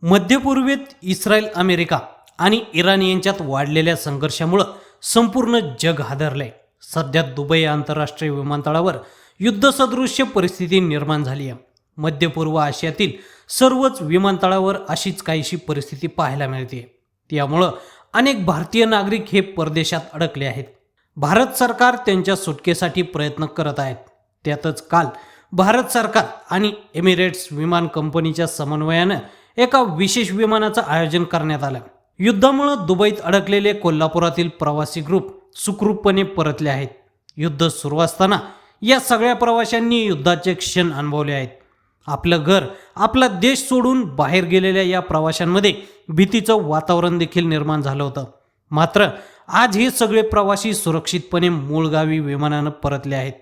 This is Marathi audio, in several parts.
मध्यपूर्वेत इस्रायल, अमेरिका आणि इराण यांच्यात वाढलेल्या संघर्षामुळे संपूर्ण जग हादरलंय. सध्या दुबई आंतरराष्ट्रीय विमानतळावर युद्धसदृश्य परिस्थिती निर्माण झाली आहे. मध्य पूर्व आशियातील सर्वच विमानतळावर अशीच काहीशी परिस्थिती पाहायला मिळते. त्यामुळं अनेक भारतीय नागरिक हे परदेशात अडकले आहेत. भारत सरकार त्यांच्या सुटकेसाठी प्रयत्न करत आहेत. त्यातच काल भारत सरकार आणि एमिरेट्स विमान कंपनीच्या समन्वयानं एका विशेष विमानाचं आयोजन करण्यात आलं. युद्धामुळे दुबईत अडकलेले कोल्हापुरातील प्रवासी ग्रुप सुखरूपपणे परतले आहेत. युद्ध सुरू असताना या सगळ्या प्रवाशांनी युद्धाचे क्षण अनुभवले आहेत. आपलं घर, आपला देश सोडून बाहेर गेलेल्या या प्रवाशांमध्ये भीतीचं वातावरण देखील निर्माण झालं होतं. मात्र आज हे सगळे प्रवासी सुरक्षितपणे मूळ गावी विमानानं परतले आहेत.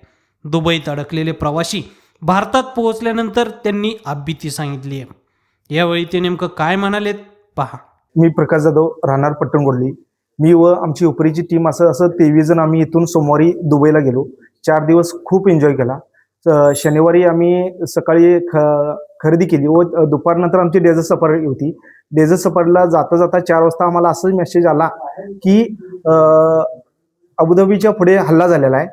दुबईत अडकलेले प्रवासी भारतात पोहोचल्यानंतर त्यांनी आपबीती सांगितली आहे. यावेळी ते नेमकं काय म्हणालेत पहा. मी प्रकाश जाधव, राहणार पट्टणगोडली. मी व आमची उपरीची टीम असं 23 जण आम्ही इथून सोमवारी दुबईला गेलो. 4 दिवस खूप एन्जॉय केला. शनिवारी आम्ही सकाळी खरेदी केली व दुपारनंतर आमची डेझर्ट सफारी होती. डेझर्ट सफारीला जाता जाता 4 वाजता आम्हाला असंच मेसेज आला की अबुधाबीच्या पुढे हल्ला झालेला आहे.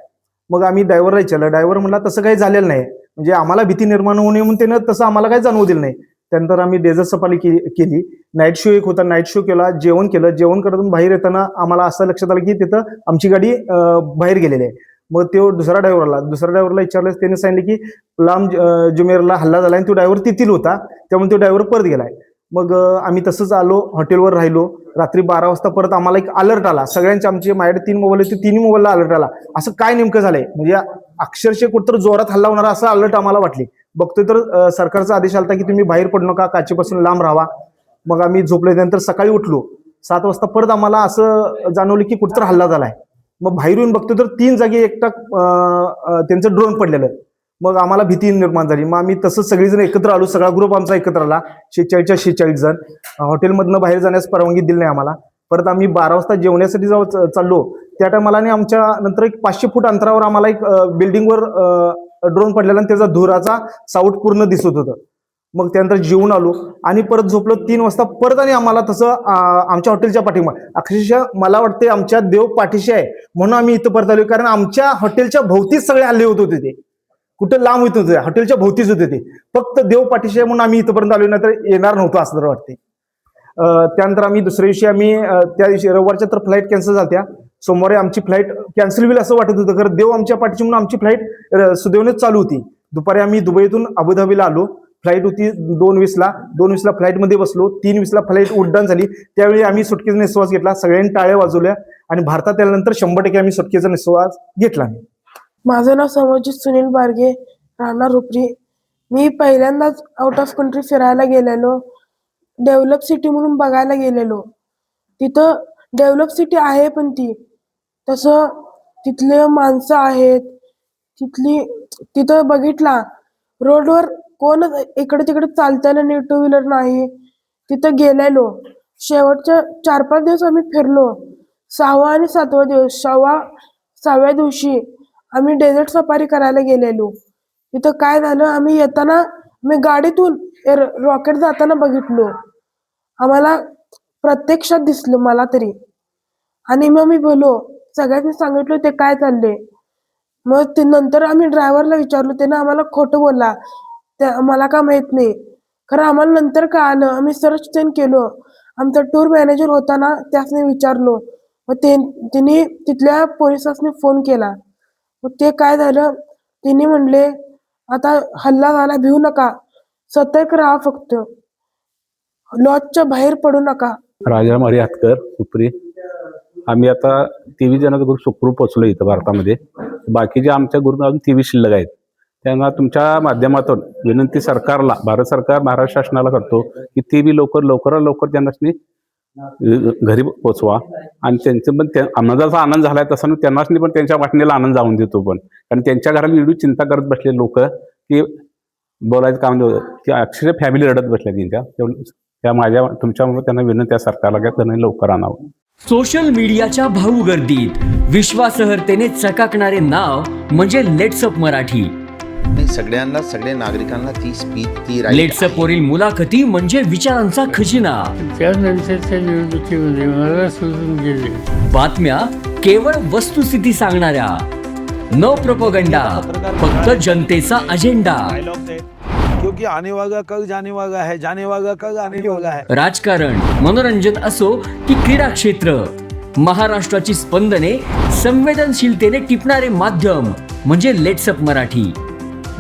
मग आम्ही ड्रायव्हरला विचारलं. ड्रायव्हर म्हणला तसं काही झालेलं नाही, म्हणजे आम्हाला भीती निर्माण होऊ नये म्हणून त्यानं तसं आम्हाला काही जाणवू दिलं नाही. त्यानंतर आम्ही डेझर्ट सफारी केली. नाईट शो एक होता, नाईट शो केला. जेवण केलं. जेवण करतून बाहेर येताना आम्हाला असं लक्षात आलं की तिथं आमची गाडी बाहेर गेलेली आहे. मग तो दुसऱ्या ड्रायव्हरला विचारलं. त्याने सांगितलं की लांब जुमेरला हल्ला झाला आणि तो ड्रायव्हर तिथील होता, त्यामुळे तो ड्रायव्हर परत गेलाय. मग आम्ही तसंच आलो, हॉटेलवर राहिलो. रात्री 12 वाजता परत आम्हाला एक अलर्ट आला. सगळ्यांचे आमचे माझ्याकडे 3 मोबाईल होते, 3 मोबाईलला अलर्ट आला. असं काय नेमकं झालंय, म्हणजे अक्षरशः कुठतर जोरात हल्ला होणारा असं अलर्ट आम्हाला वाटली. बघतोय तर सरकारचा आदेश आला की तुम्ही बाहेर पडू नका, काचेपासून लांब राहावा. मग आम्ही झोपल्यानंतर सकाळी उठलो. 7 वाजता परत आम्हाला असं जाणवलं की कुठतर हल्ला झालाय. मग बाहेर येऊन बघतोय तर 3 जागी एकटा त्यांचं ड्रोन पडलेलं. मग आम्हाला भीती निर्माण झाली. मग आम्ही तसंच सगळेजण एकत्र आलो. सगळा ग्रुप आमचा एकत्र आला. 46 जण. हॉटेलमधनं बाहेर जाण्यास परवानगी दिली नाही आम्हाला. परत आम्ही 12 वाजता जेवण्यासाठी जेव्हा चाललो त्या टायमाला आमच्या नंतर एक 500 फूट अंतरावर आम्हाला एक बिल्डिंगवर ड्रोन पडलेला आणि त्याचा धुराचा साऊट पूर्ण दिसत होतं. मग त्यानंतर जेवून आलो आणि परत झोपलो. 3 वाजता परत आणि आम्हाला तसं आमच्या हॉटेलच्या पाठीमागे, अक्षरशः मला वाटते आमच्या देव पाठीशी आहे म्हणून आम्ही इथं परत आलो. कारण आमच्या हॉटेलच्या भोवतीच सगळे हल्ले होत होते. ते कुठं लांब होत होते, हॉटेलच्या भोवतीच होते. ते फक्त देव पाठीशी आहे म्हणून आम्ही इथपर्यंत आलो, नाही तर येणार नव्हतो असं तर वाटते. त्यानंतर आम्ही दुसऱ्या दिवशी त्या दिवशी रविवारच्या तर फ्लाईट कॅन्सल झाल्या. सोमवारी आमची फ्लाईट कॅन्सल होईल असं वाटत होतं, कारण देव आमच्या पाठीशी म्हणून आमची फ्लाईट सुदैवनेच चालू होती. दुपारी आम्ही दुबईतून अबुधाबीला आलो. फ्लाईट होती 2:20ला फ्लाईटमध्ये बसलो. 3:20ला फ्लाईट उड्डाण झाली. त्यावेळी आम्ही सुटकेचा निश्वास घेतला. सगळ्यांनी टाळ्या वाजवल्या आणि भारतात आल्यानंतर 100% आम्ही सुटकेचा निश्वास घेतला. माझं नाव समोजित सुनील बारगे, राहणार हुपरी. मी पहिल्यांदाच आउट ऑफ कंट्री फिरायला गेलेलो. डेव्हलप सिटी म्हणून बघायला गेलेलो. तिथं डेव्हलप सिटी आहे, पण तसं तिथले माणसं आहेत. तिथं बघितला रोडवर कोणच इकडे तिकडे चालताना नाही, 2 व्हीलर नाही. तिथं गेलेलो. शेवटच्या 4-5 दिवस आम्ही फिरलो. 6वा आणि 7वा दिवस, 6व्या दिवशी आम्ही डेझर्ट सफारी करायला गेलेलो. तिथं काय झालं, आम्ही येताना गाडीतून रॉकेट जाताना बघितलो. आम्हाला प्रत्यक्षात दिसलं, मला तरी. आणि मग मी बोललो, सगळ्यांनी सांगितलं ते काय चाललंय. मग ते नंतर आम्ही ड्रायव्हरला विचारलो. त्यानं आम्हाला खोटं बोलला, मला का माहित नाही. खरं आम्हाला नंतर काय आलं, आम्ही सर्च केलो. आमचा टूर मॅनेजर होता ना, त्यासने विचारलो. मग त्यांनी तिथल्या पोलिसांनी फोन केला. मग ते काय झालं, त्यांनी म्हणले आता हल्ला झाला, भिवू नका, सतर्क राहा, फक्त लॉजच्या बाहेर पडू नका. राजा मारी हातकर, उपरी. आम्ही आता 23 जणांचा ग्रुप सुखरूप पोचलो इथं भारतामध्ये. बाकीचे आमच्या ग्रुप अजून 23 शिल्लक आहेत. त्यांना तुमच्या माध्यमातून विनंती सरकारला, भारत सरकार, महाराष्ट्र शासनाला करतो की ते बी लवकरात त्यांना घरी पोचवा. आणि त्यांचं पण आनंदाचा आनंद झालाय तसं त्यांनाच पण त्यांच्या वाटणीला आनंद जाऊन देतो. पण कारण त्यांच्या घराला एवढी चिंता करत बसले लोक की बोलायचं काम की अक्षरशः फॅमिली रडत बसल्या त्या तुमच्यामुळे त्यांना विनंती सरकारला की त्यांनी लवकर आणावं. सोशल मीडियाच्या भाऊ गर्दीत विश्वासार्हतेने चकाकणारे नाव म्हणजे लेट्सअप मराठी. नाही, सगळ्या नागरिकांना ती स्पीच ती right लेट्सअप वरील मुलाखती म्हणजे विचारांचा खजिना. त्यानंतरच्या निवडणुकीमध्ये मला सोडून गेले. बातम्या केवळ वस्तुस्थिती सांगणाऱ्या, न प्रोपगंडा, फक्त जनतेचा अजेंडा. क्योंकि आने वाला कल जाने वाला है, जाने वाला कल आने वाला है. राजकारण, मनोरंजन असो की क्रीडा क्षेत्र, महाराष्ट्राची स्पंदने संवेदनशीलतेने टिपणारे माध्यम म्हणजे लेट्सअप मराठी.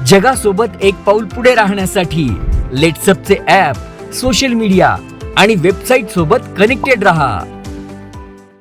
जगासोबत एक पाऊल पुढे राहण्यासाठी लेट्सअपचे ॲप, सोशल मीडिया आणि वेबसाईट सोबत कनेक्टेड रहा.